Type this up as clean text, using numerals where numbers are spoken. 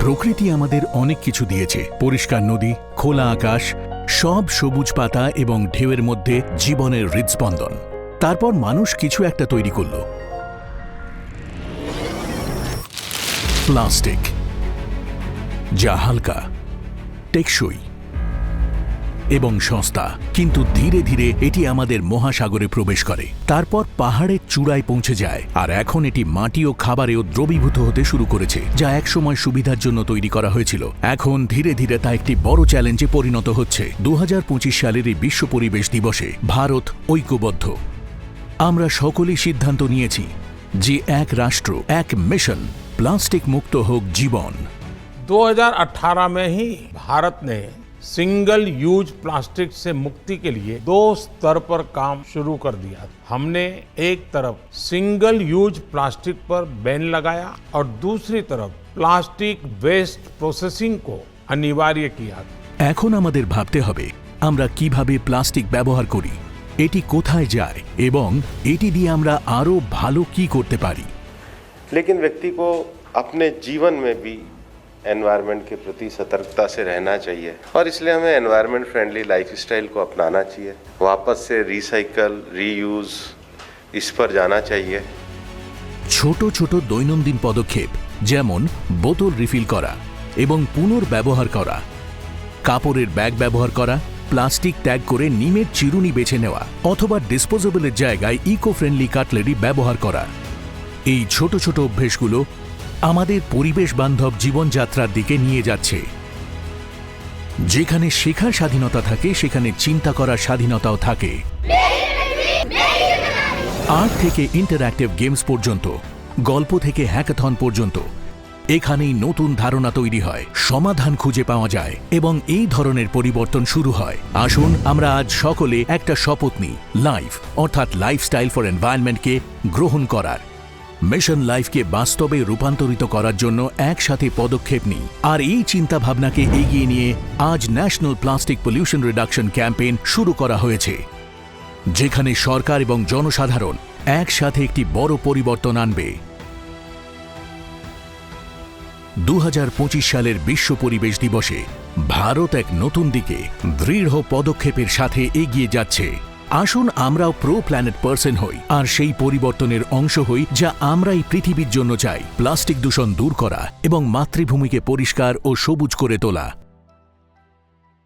প্রকৃতি আমাদের অনেক কিছু দিয়েছে, পরিষ্কার নদী, খোলা আকাশ, সব সবুজ পাতা এবং ঢেউয়ের মধ্যে জীবনের হৃদস্পন্দন। তারপর মানুষ কিছু একটা তৈরি করল, প্লাস্টিক, যা হালকা, টেকসই এবং সস্তা, কিন্তু ধীরে ধীরে এটি আমাদের মহাসাগরে প্রবেশ করে, তারপর পাহাড়ের চূড়ায় পৌঁছে যায়, আর এখন এটি মাটি ও খাবারেও দ্রবীভূত হতে শুরু করেছে, যা একসময় সুবিধার জন্য তৈরি করা হয়েছিল। এখন ধীরে ধীরে তা একটি বড় চ্যালেঞ্জে পরিণত হচ্ছে। 2025 সালের এই বিশ্ব পরিবেশ দিবসে ভারত ঐক্যবদ্ধ। আমরা সকলেই সিদ্ধান্ত নিয়েছি যে এক রাষ্ট্র, এক মিশন, প্লাস্টিক মুক্ত হোক জীবন। 2018 में ही भारत ने सिंगल यूज प्लास्टिक से मुक्ति के लिए 2 स्तर पर काम शुरू कर दिया। हमने एक तरफ सिंगल यूज प्लास्टिक पर बैन लगाया और दूसरी तरफ प्लास्टिक वेस्ट प्रोसेसिंग को अनिवार्य किया। এখন আমাদের ভাবতে হবে আমরা কিভাবে প্লাস্টিক ব্যবহার করি, এটি কোথায় যায় এবং এটি দিয়ে আমরা আরো ভালো কি করতে পারি। लेकिन व्यक्ति को अपने जीवन में भी एनवायरनमेंट के प्रति सतर्कता से रहना चाहिए और इसलिए हमें एनवायरनमेंट फ्रेंडली लाइफस्टाइल को अपनाना चाहिए। वापस से रिसाइकल, रीयूज, इस पर जाना चाहिए। ছোট ছোট দৈনন্দিন পদক্ষেপ, যেমন বোতল রিফিল করা এবং পুনর্ব্যবহার করা, কাপড়ের ব্যাগ ব্যবহার করা, প্লাস্টিক ত্যাগ করে নিমের চিরুনি বেছে নেওয়া, অথবা ডিসপোজেবলের জায়গায় ইকো ফ্রেন্ডলি কাটলারি ব্যবহার করা। এই ছোট ছোট অভ্যেসগুলো আমাদের পরিবেশ বান্ধব জীবনযাত্রার দিকে নিয়ে যাচ্ছে। যেখানে শেখার স্বাধীনতা থাকে, সেখানে চিন্তা করার স্বাধীনতাও থাকে। আর্ট থেকে ইন্টারঅ্যাক্টিভ গেমস পর্যন্ত, গল্প থেকে হ্যাকাথন পর্যন্ত, এখানেই নতুন ধারণা তৈরি হয়, সমাধান খুঁজে পাওয়া যায় এবং এই ধরনের পরিবর্তন শুরু হয়। আসুন আমরা আজ সকলে একটা শপথ নিই, লাইফ অর্থাৎ লাইফস্টাইল ফর এনভায়রনমেন্টকে গ্রহণ করার। মিশন লাইফকে বাস্তবে রূপান্তরিত করার জন্য একসাথে পদক্ষেপ নিই। আর এই চিন্তা ভাবনাকে এগিয়ে নিয়ে আজ national plastic pollution reduction campaign শুরু করা হয়েছে, যেখানে সরকার এবং জনসাধারণ একসাথে একটি বড় পরিবর্তন আনবে। 2025 সালের বিশ্ব পরিবেশ দিবসে ভারত এক নতুন দিকে দৃঢ় পদক্ষেপের সাথে এগিয়ে যাচ্ছে। আসুন আমরাও প্রো প্ল্যানেট পার্সন হই আর সেই পরিবর্তনের অংশ হই যা আমরা এই পৃথিবীর জন্য চাই, প্লাস্টিক দূষণ দূর করা এবং মাতৃভূমিকে পরিষ্কার ও সবুজ করে তোলা।